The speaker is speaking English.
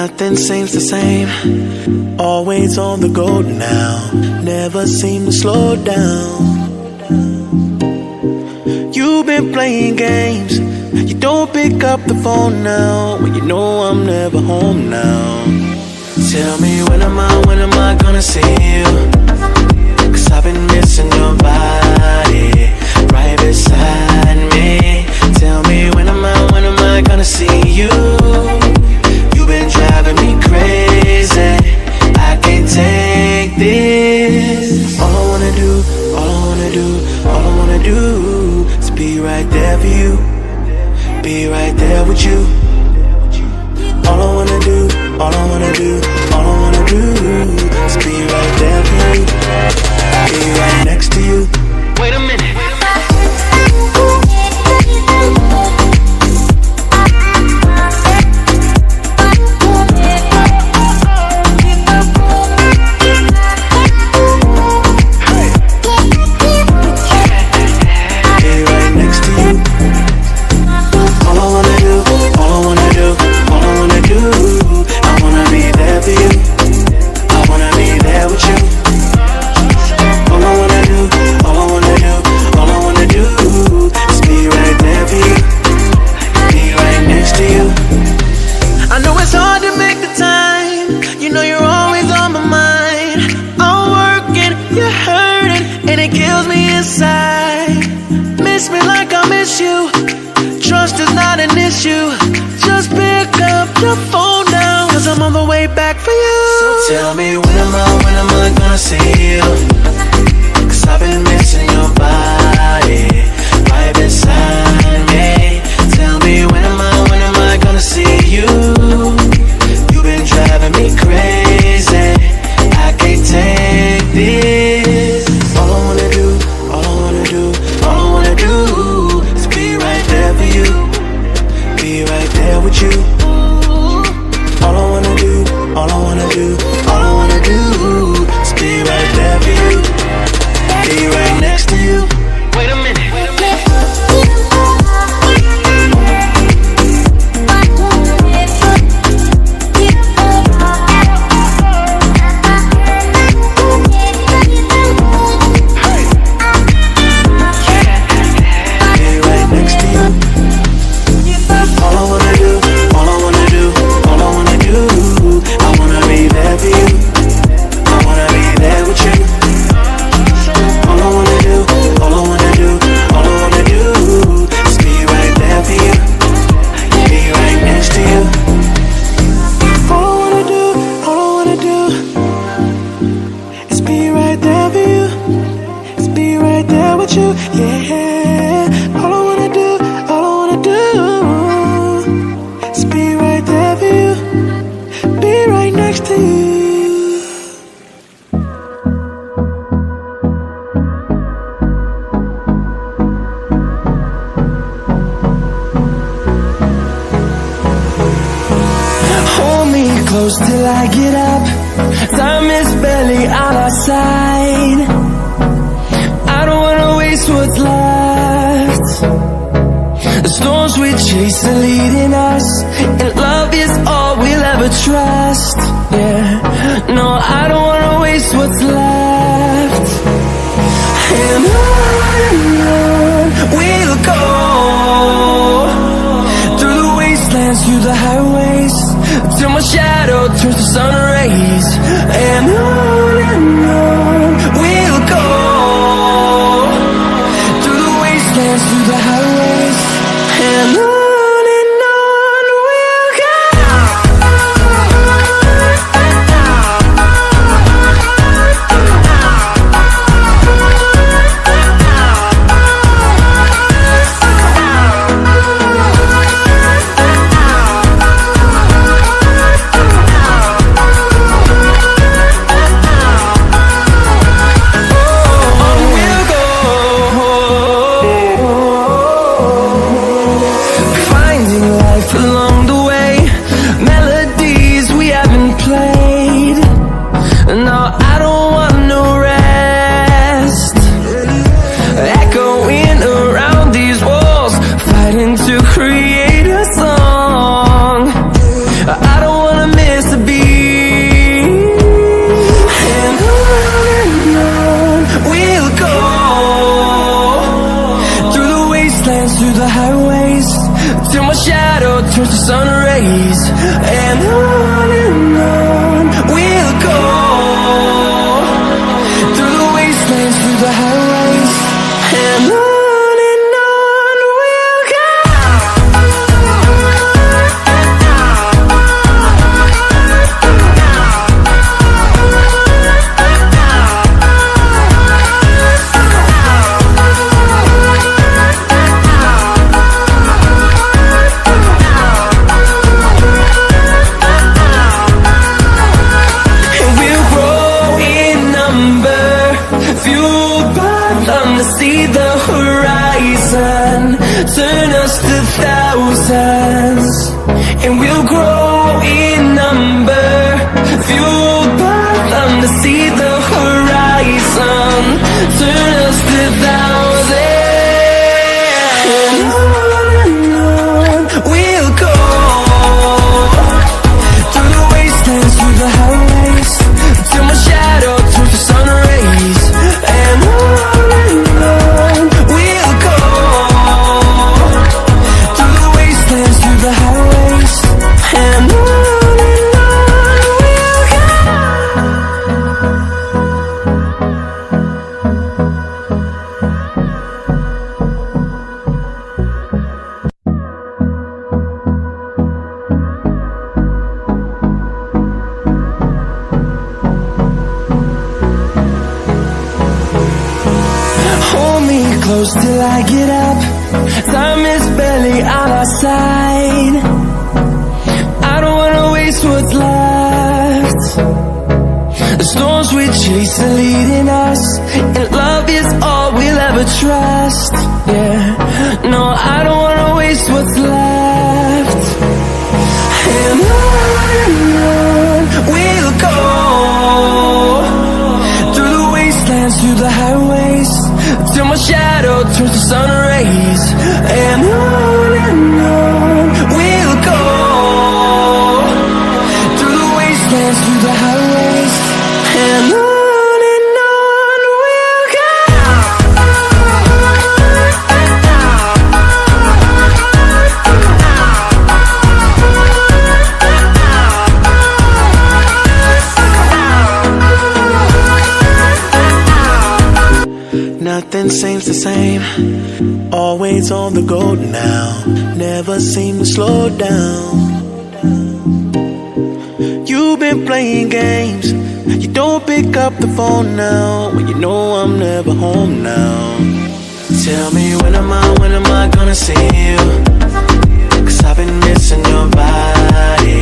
Nothing seems the same. Always on the go now. Never seem to slow down. You've been playing games. You don't pick up the phone now when you know I'm never home now. Tell me when am I gonna see you? 'Cause I've been missing your body right beside me. Tell me when am I gonna see you? You've been driving me crazy. I can't take this. All I wanna do is be right there for you. Be right there with you. All I wanna do is be right there for you. Be right next to you. Wait a minute. Tell me when am I gonna see you? 'Cause I've been missing your body right beside me. Tell me when am I gonna see you? You've been driving me crazy. I can't take this. All I wanna do is be right there for you. Be right there with you. All I wanna do is be right there for you. Be right next to you. Wait a minute. Close till I get up. Time is barely on our side. I don't wanna waste what's left. The storms we chase are leading us, and love is all we'll ever trust. Yeah, no, I don't wanna waste what's left. And on we'll go, through the wastelands, through the highways, till my shadow turns to sun rays. And on we'll go, through the wastelands, through the highways. And on we'll go. the highways, till my shadow turns to sun rays. And on we'll go, through the wastelands, through the highways. And on we'll go. See the horizon, turn us to thousands, and we'll grow in number, fueled by them to see the horizon, turn us to thousands. And on we'll go, through the wastelands, through the highways, till my shadow turns to sun rays. And close till I get up. Time is barely on our side. I don't wanna waste what's left. The storms we chase are leading us, and love is all we'll ever trust. Yeah, no, I don't wanna waste what's left. And on we'll go, through the wastelands, through the highways, till my shadow turns to sun rays. And on we'll go, through the wastelands, through the highways. And on we'll go. Nothing seems the same, always on the go now, never seem to slow down. You've been playing games, you don't pick up the phone now, when you know I'm never home now. Tell me when am I gonna see you, 'cause I've been missing your body.